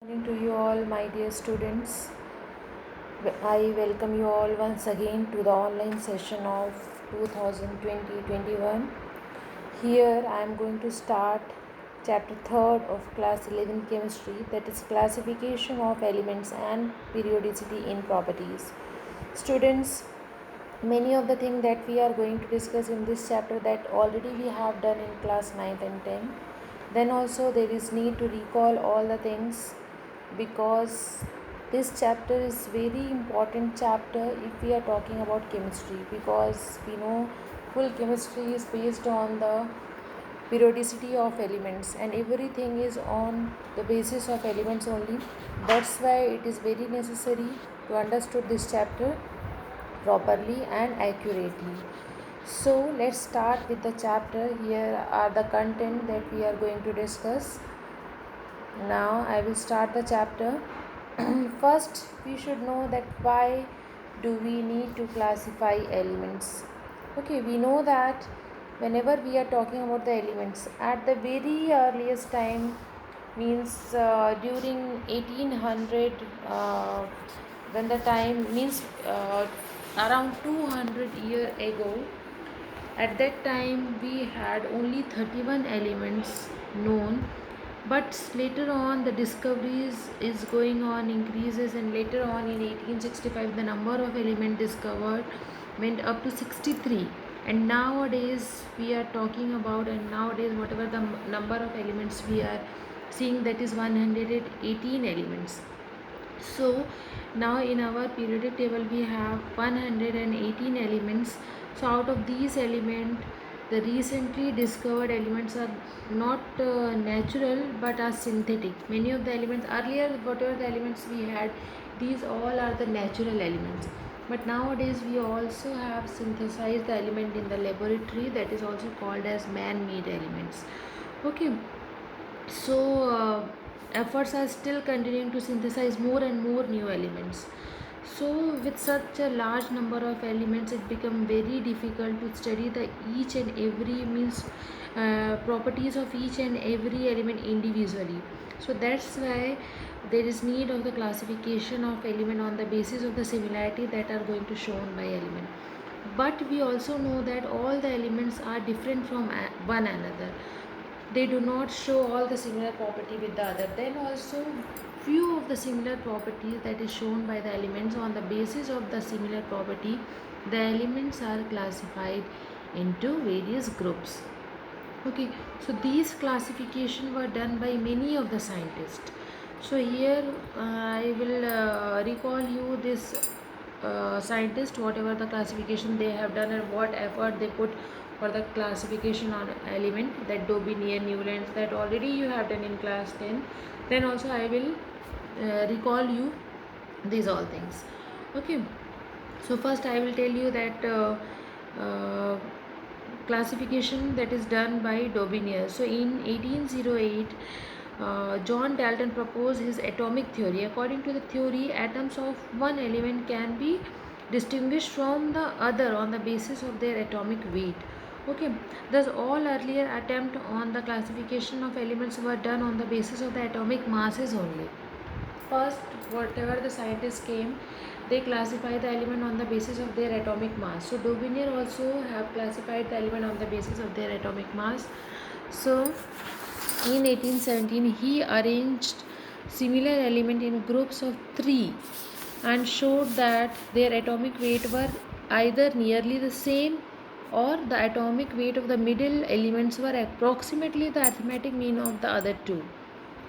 Morning to you all, my dear students. I welcome you all once again to the online session of 2020-21. Here I am going to start chapter 3rd of class 11 chemistry, that is classification of elements and periodicity in properties. Students, many of the things that we are going to discuss in this chapter that already we have done in class 9th and 10th. Then also there is need to recall all the things, because this chapter is very important chapter if we are talking about chemistry, because we know full chemistry is based on the periodicity of elements and everything is on the basis of elements only. That's why it is very necessary to understand this chapter properly and accurately. So let's start with the chapter. Here are the content that we are going to discuss. Now I will start the chapter. First, we should know that why do we need to classify elements. Okay, we know that whenever we are talking about the elements, at the very earliest time, means during 1800, when the time means around 200 year ago, at that time we had only 31 elements known, but later on the discoveries is going on increases, and later on in 1865 the number of elements discovered went up to 63, and nowadays we are talking about, and nowadays whatever the number of elements we are seeing, that is 118 elements. So now in our periodic table we have 118 elements. So out of these elements, the recently discovered elements are not natural but are synthetic. Many of the elements earlier, whatever the elements we had, these all are the natural elements. But nowadays we also have synthesized the element in the laboratory, that is also called as man-made elements. Okay, so efforts are still continuing to synthesize more and more new elements. So with such a large number of elements, it becomes very difficult to study the each and every means properties of each and every element individually. So that's why there is need of the classification of element on the basis of the similarity that are going to shown by element. But we also know that all the elements are different from one another. They do not show all the similar property with the other. Then also few of the similar properties that is shown by the elements, on the basis of the similar property the elements are classified into various groups. Okay, so these classification were done by many of the scientists. So here I will recall you this scientist, whatever the classification they have done and what effort they put for the classification on element, that Daubigny, Newlands, that already you have done in class 10. Then also I will recall you these all things. Okay, so first I will tell you that uh, classification that is done by Daubigny. So in 1808, John Dalton proposed his atomic theory. According to the theory, atoms of one element can be distinguished from the other on the basis of their atomic weight. Okay, thus all earlier attempts on the classification of elements were done on the basis of the atomic masses only. First, whatever the scientists came, they classify the element on the basis of their atomic mass. So Daubigny also have classified the element on the basis of their atomic mass. So in 1817 he arranged similar element in groups of 3 and showed that their atomic weight were either nearly the same, or the atomic weight of the middle elements were approximately the arithmetic mean of the other two.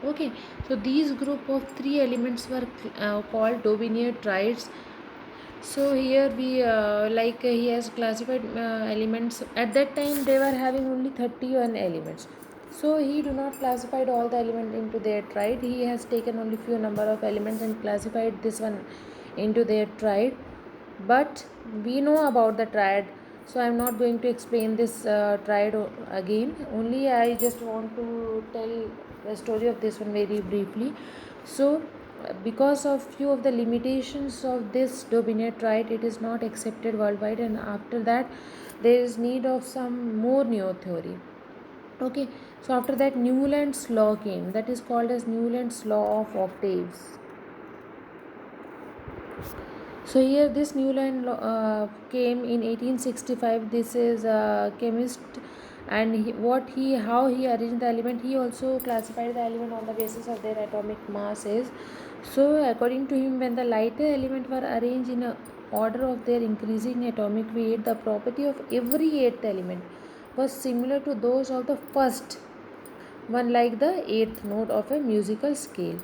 Okay, so these group of 3 elements were called Daubigny triads. So here we he has classified elements. At that time they were having only 31 elements. So he do not classified all the elements into their triad. He has taken only few number of elements and classified this one into their triad. But we know about the triad, so I am not going to explain this triad again. Only I just want to tell the story of this one very briefly. So because of few of the limitations of this Daubigny triad, it is not accepted worldwide, and after that there is need of some more new theory. Okay, So after that, Newland's law came, that is called as Newland's law of octaves. So here this Newland came in 1865. This is a chemist, and how he arranged the element. He also classified the element on the basis of their atomic masses. So according to him, when the lighter element were arranged in a order of their increasing atomic weight, the property of every eighth element was similar to those of the first one, like the eighth note of a musical scale.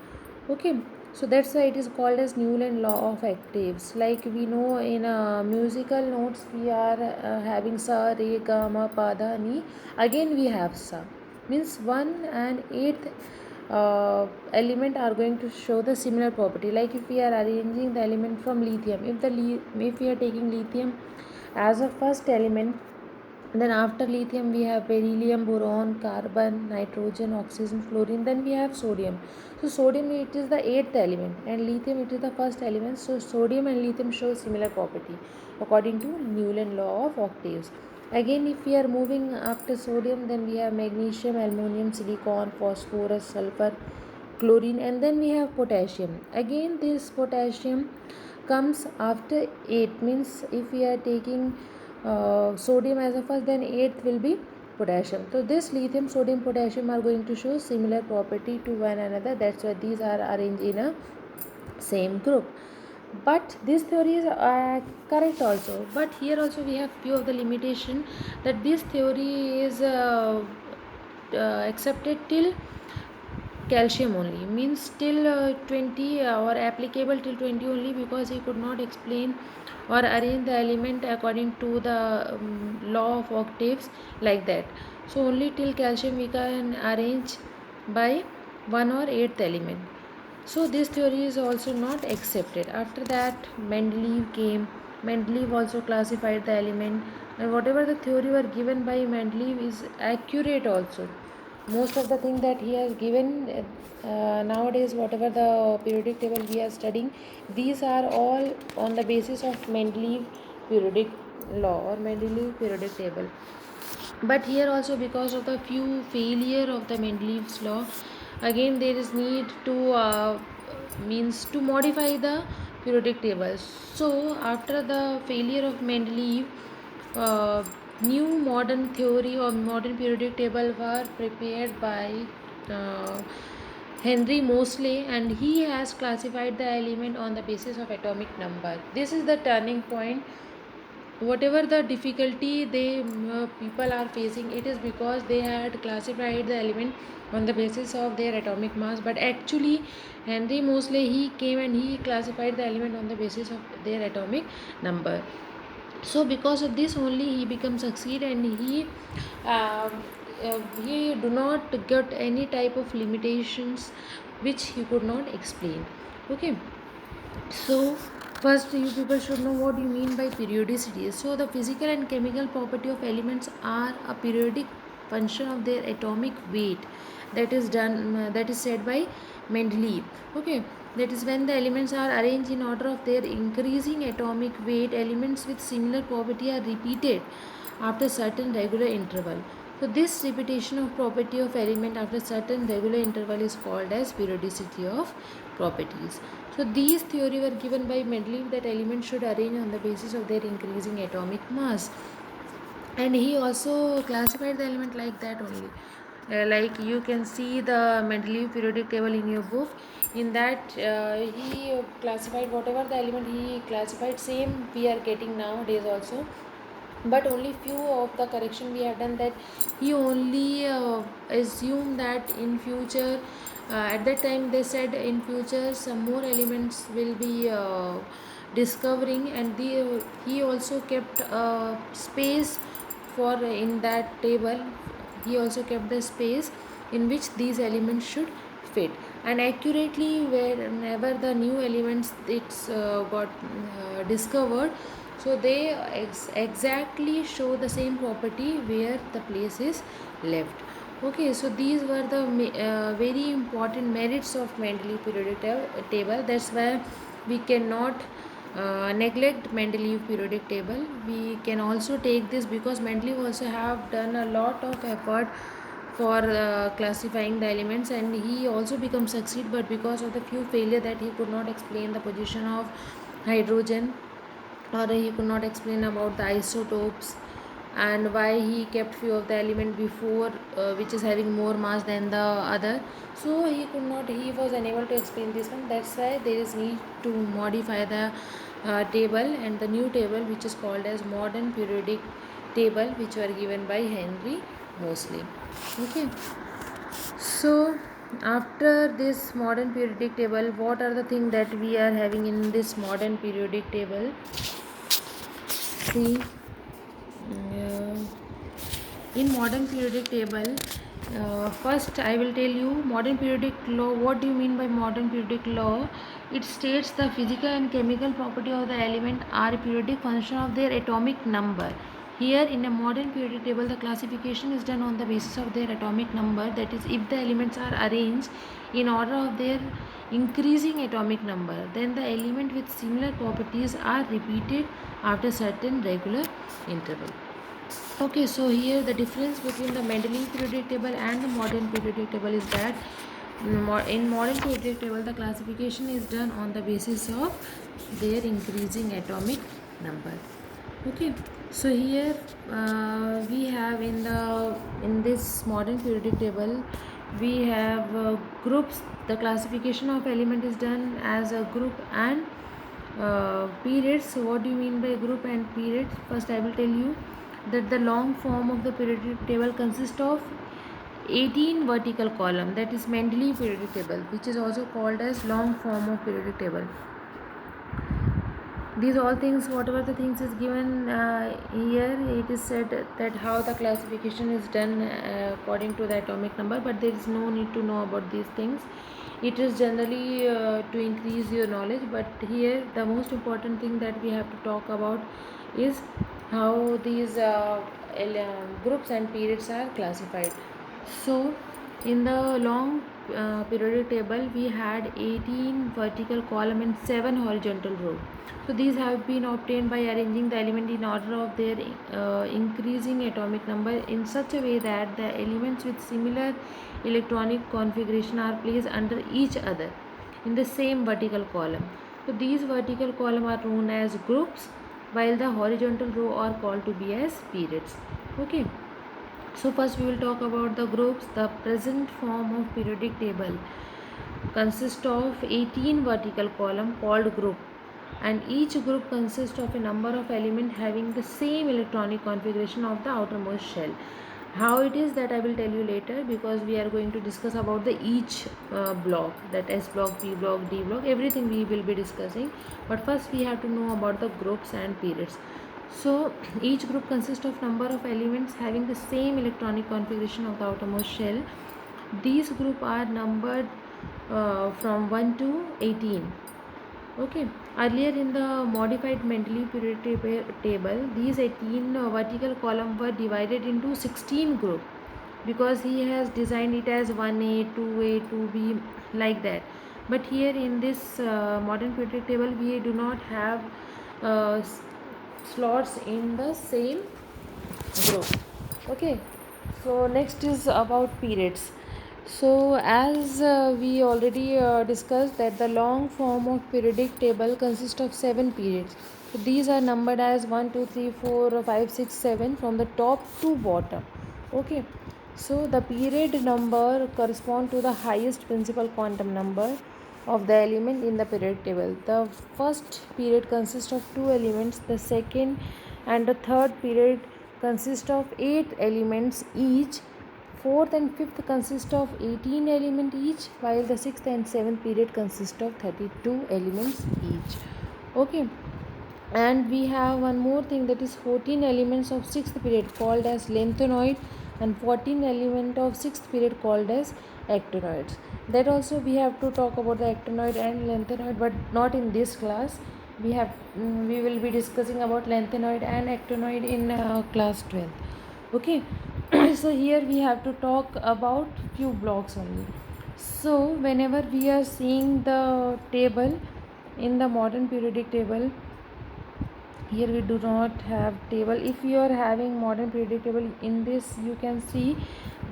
Okay, so that's why it is called as Newland law of octaves. Like we know in musical notes, we are having sa, re, ga, ma, pa, da, ni. Again we have sa, means 1 and 8th element are going to show the similar property. Like if we are arranging the element from lithium, if we are taking lithium as a first element, then after lithium we have beryllium, boron, carbon, nitrogen, oxygen, fluorine. Then we have sodium. So sodium, it is the eighth element, and lithium, it is the first element. So sodium and lithium show similar property according to Newland law of octaves. Again, if we are moving after sodium, then we have magnesium, aluminum, silicon, phosphorus, sulfur, chlorine, and then we have potassium. Again, this potassium comes after 8, means if we are taking sodium as a first, then 8th will be potassium. So this lithium, sodium, potassium are going to show similar property to one another. That's why these are arranged in a same group. But this theory is correct also, but here also we have few of the limitation, that this theory is accepted till calcium only, means till 20, or applicable till 20 only, because he could not explain or arrange the element according to the law of octaves like that. So only till calcium we can arrange by 1 or 8th element. So this theory is also not accepted. After that, Mendeleev came. Mendeleev also classified the element, and whatever the theory were given by Mendeleev is accurate also. Most of the thing that he has given nowadays, whatever the periodic table we are studying, these are all on the basis of Mendeleev periodic law or Mendeleev periodic table. But here also, because of the few failure of the Mendeleev's law, again there is need to means to modify the periodic table. So after the failure of Mendeleev, new modern theory or modern periodic table were prepared by uh, Henry Moseley, and he has classified the element on the basis of atomic number. This is the turning point. Whatever the difficulty people are facing, it is because they had classified the element on the basis of their atomic mass. But actually, Henry Moseley, he came and he classified the element on the basis of their atomic number. So because of this only he become succeed, and he do not get any type of limitations which he could not explain. Okay, so first you people should know what you mean by periodicity. So the physical and chemical property of elements are a periodic function of their atomic weight. That is said by Mendeleev. Okay, that is when the elements are arranged in order of their increasing atomic weight. Elements with similar property are repeated after certain regular interval. So this repetition of property of element after certain regular interval is called as periodicity of properties. So these theory were given by Mendeleev, that elements should arrange on the basis of their increasing atomic mass, and he also classified the element like that only. Like you can see the Mendeleev periodic table in your book. In that he classified whatever the element he classified, same we are getting nowadays also, but only few of the correction we have done, that he only assumed that in future, at that time they said in future some more elements will be discovering, and he also kept space for in that table. He also kept the space in which these elements should fit, and accurately whenever the new elements it's got discovered, so they exactly show the same property where the place is left. Okay, so these were the very important merits of Mendeleev periodic table. That's why we cannot neglect Mendeleev periodic table. We can also take this because Mendeleev also have done a lot of effort for classifying the elements, and he also becomes succeed, but because of the few failure that he could not explain the position of hydrogen, or he could not explain about the isotopes, and why he kept few of the element before which is having more mass than the other. So he was unable to explain this one. That's why there is need to modify the table, and the new table which is called as modern periodic table, which were given by Henry Moseley. Okay, so after this modern periodic table, what are the things that we are having in this modern periodic table? See, uh, in modern periodic table, first I will tell you modern periodic law. What do you mean by modern periodic law? It states the physical and chemical property of the element are a periodic function of their atomic number. Here in a modern periodic table, the classification is done on the basis of their atomic number, that is, if the elements are arranged in order of their increasing atomic number, then the element with similar properties are repeated after certain regular interval. Okay, so here the difference between the Mendeleev periodic table and the modern periodic table is that in modern periodic table the classification is done on the basis of their increasing atomic number. Okay, so here we have in this modern periodic table we have groups. The classification of element is done as a group and periods. So what do you mean by group and periods? First I will tell you that the long form of the periodic table consists of 18 vertical column, that is Mendeleev periodic table, which is also called as long form of periodic table. These all things, whatever the things is given here, it is said that how the classification is done according to the atomic number, but there is no need to know about these things. It is generally to increase your knowledge, but here the most important thing that we have to talk about is how these groups and periods are classified. So in the long periodic table we had 18 vertical column and 7 horizontal row. So these have been obtained by arranging the element in order of their increasing atomic number in such a way that the elements with similar electronic configuration are placed under each other in the same vertical column. So these vertical column are known as groups, while the horizontal row are called to be as periods. Okay, so first we will talk about the groups. The present form of periodic table consists of 18 vertical column called group, and each group consists of a number of elements having the same electronic configuration of the outermost shell. How it is, that I will tell you later, because we are going to discuss about the each block, that S block, P block, D block, everything we will be discussing. But first we have to know about the groups and periods. So each group consists of number of elements having the same electronic configuration of the outermost shell. These groups are numbered from 1 to 18. Okay, earlier in the modified Mendeleev periodic table, these 18 vertical columns were divided into 16 groups, because he has designed it as 1A, 2A, 2B, like that. But here in this modern periodic table we do not have uh, slots in the same group. Okay, so next is about periods. So as we already discussed that the long form of periodic table consists of 7 periods. So these are numbered as 1, 2, 3, 4, 5, 6, 7 from the top to bottom. Okay, so the period number correspond to the highest principal quantum number of the element in the periodic table. The first period consists of 2 elements, the second and the third period consist of 8 elements each, fourth and fifth consist of 18 elements each, while the sixth and seventh period consist of 32 elements each. Okay, and we have one more thing, that is 14 elements of sixth period called as lengthenoid, and 14 element of sixth period called as actinoids. That also we have to talk about the actinoid and lengthenoid, but not in this class. We will be discussing about lengthenoid and actinoid in class 12. Okay, so here we have to talk about few blocks only. So whenever we are seeing the table in the modern periodic table, here we do not have table. If you are having modern periodic table, in this you can see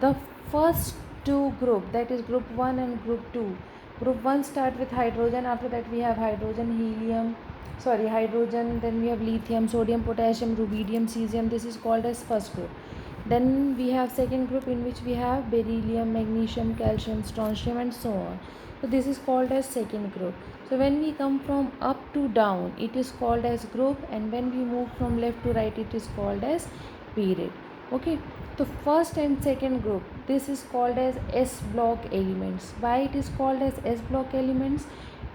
the first two group, that is group 1 and group 2. Group 1 start with hydrogen, after that we have hydrogen, then we have lithium, sodium, potassium, rubidium, cesium. This is called as first group. Then we have second group, in which we have beryllium, magnesium, calcium, strontium, and so on. So this is called as second group. So when we come from up to down, it is called as group, and when we move from left to right, it is called as period. Okay, so first and second group, this is called as S block elements. Why it is called as S block elements?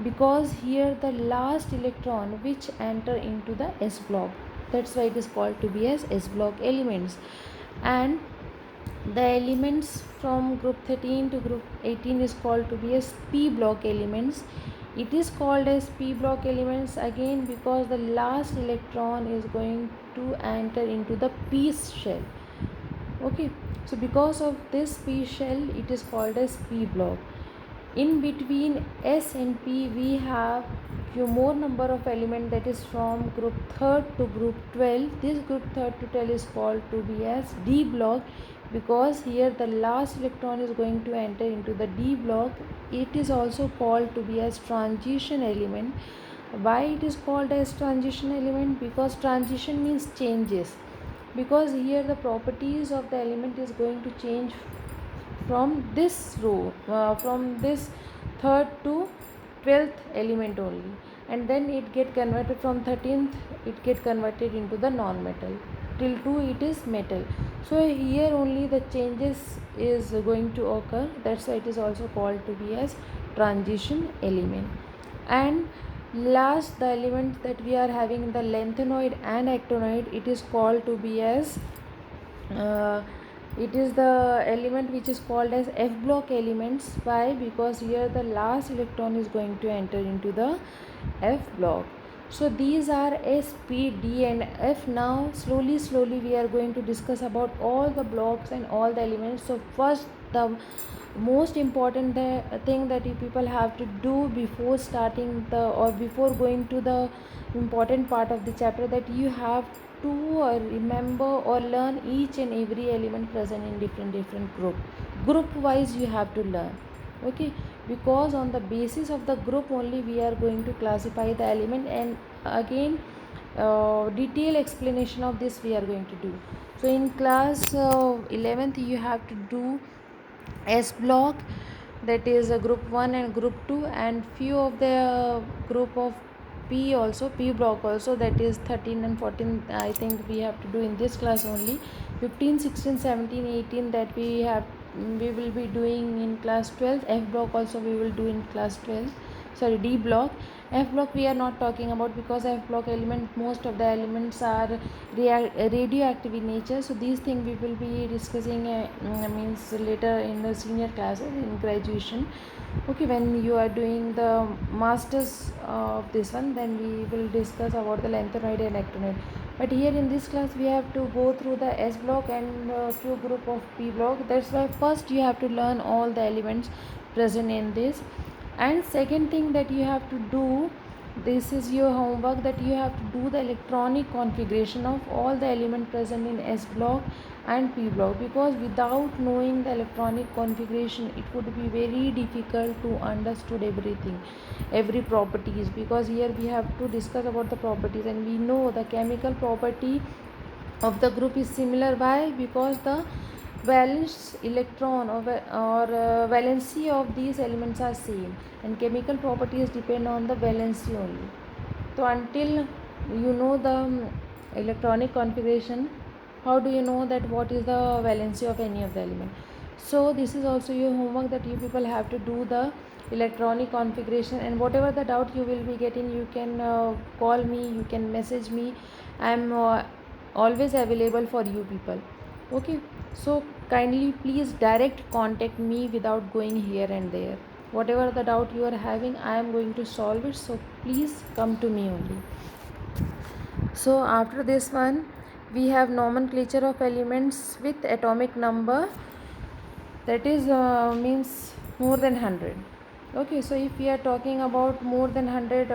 Because here the last electron which enter into the S block, that's why it is called to be as S block elements. And the elements from group 13 to group 18 is called to be as P block elements. It is called as P block elements again because the last electron is going to enter into the P shell. Okay, so because of this P shell, it is called as P block. In between S and P, we have few more number of element, that is from group 3rd to group 12. This group 3rd to 12 is called to be as D block because here the last electron is going to enter into the D block. It is also called to be as transition element. Why it is called as transition element? Because transition means changes, because here the properties of the element is going to change from this row, from this 3rd to 12th element only, and then it get converted from 13th, it get converted into the non-metal, till 2 it is metal. So here only the changes is going to occur, that's why it is also called to be as transition element. And last, the element that we are having, the lanthanoid and actinoid, it is called to be as it is the element which is called as F block elements. Why? Because here the last electron is going to enter into the F block. So these are S, P, D and F. Now slowly we are going to discuss about all the blocks and all the elements. So first, the most important thing that you people have to do before starting the, or before going to the important part of the chapter, that you have to remember or learn each and every element present in different group wise you have to learn. Okay, because on the basis of the group only we are going to classify the element, and again detailed explanation of this we are going to do. So in class 11th you have to do S block, that is a group 1 and group 2, and few of the group of P also, P block also, that is 13 and 14 I think we have to do in this class only. 15, 16, 17, 18 that we will be doing in class 12. F block also we will do in class 12, sorry, D block. F block we are not talking about because F block element, most of the elements are radioactive in nature, so these things we will be discussing means later in the senior classes in graduation. Okay, when you are doing the masters of this one, then we will discuss about the lanthanoid and actinoid. But here in this class we have to go through the S block and few group of P block. That's why first you have to learn all the elements present in this. And second thing that you have to do, this is your homework, that you have to do the electronic configuration of all the element present in S block and P block, because without knowing the electronic configuration it would be very difficult to understood everything, every properties, because here we have to discuss about the properties, and we know the chemical property of the group is similar. Why? Because the valence electron or valency of these elements are same, and chemical properties depend on the valency only. So until you know the electronic configuration, how do you know that what is the valency of any of the element? So this is also your homework, that you people have to do the electronic configuration, and whatever the doubt you will be getting, you can call me, you can message me. I am always available for you people. Okay, so kindly please direct contact me without going here and there. Whatever the doubt you are having, I am going to solve it, so please come to me only. So after this one we have nomenclature of elements with atomic number, that is means more than 100. Okay, so if we are talking about more than 100,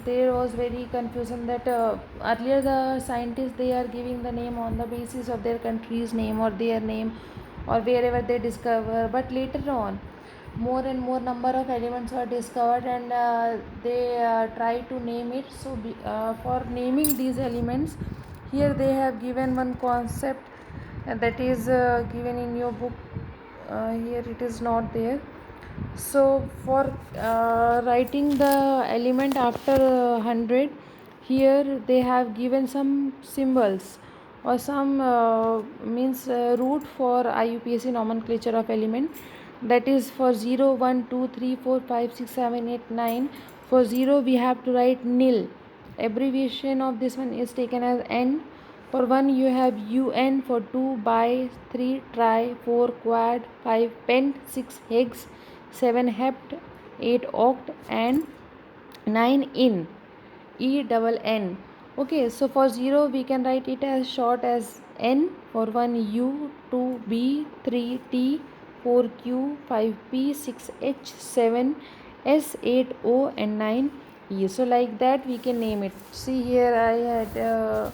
there was very confusion that earlier the scientists, they are giving the name on the basis of their country's name or their name or wherever they discover. But later on, more and more number of elements were discovered, and they try to name it. So for naming these elements, here they have given one concept that is given in your book. Here it is not there. So for writing the element after 100, here they have given some symbols or some means root for IUPAC nomenclature of element. That is for 0, 1, 2, 3, 4, 5, 6, 7, 8, 9. For 0 we have to write nil. Abbreviation of this one is taken as N. For 1 you have UN, for 2 bi, 3 tri, 4 quad, 5 pent, 6 hex, 7 hept, 8 oct, and 9 in, E double N. Okay, so for 0 we can write it as short as N. For 1 U, 2 B, 3 T, 4 Q, 5 P, 6 H, 7 S, 8 O, and 9 E. So like that we can name it. See here I had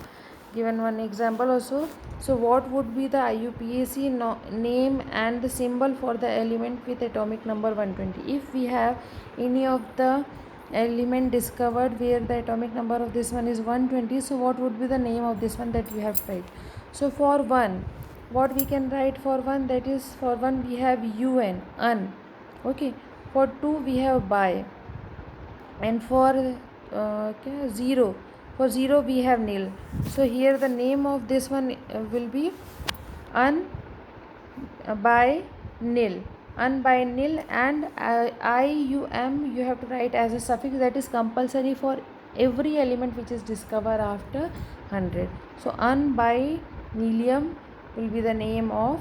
given one example also. So what would be the IUPAC name and the symbol for the element with atomic number 120? If we have any of the element discovered where the atomic number of this one is 120, so what would be the name of this one that you have tried? So for 1, what we can write for 1, that is for 1 we have UN, un. Okay, for 2 we have bi, and for 0, for 0 we have nil. So here the name of this one will be un by nil, un by nil, and IUM you have to write as a suffix, that is compulsory for every element which is discovered after 100. So un by nilium will be the name of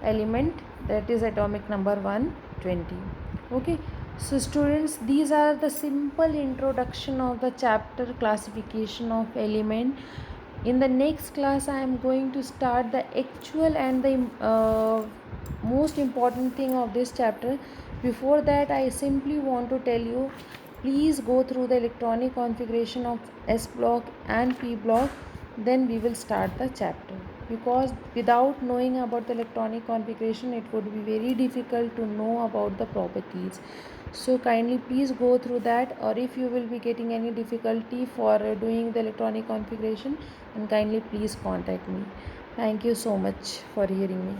element that is atomic number 120. Okay, so students, these are the simple introduction of the chapter classification of element. In the next class I am going to start the actual and the most important thing of this chapter. Before that, I simply want to tell you, please go through the electronic configuration of S block and P block, then we will start the chapter. Because without knowing about the electronic configuration, it would be very difficult to know about the properties. So kindly please go through that, or if you will be getting any difficulty for doing the electronic configuration, then kindly please contact me. Thank you so much for hearing me.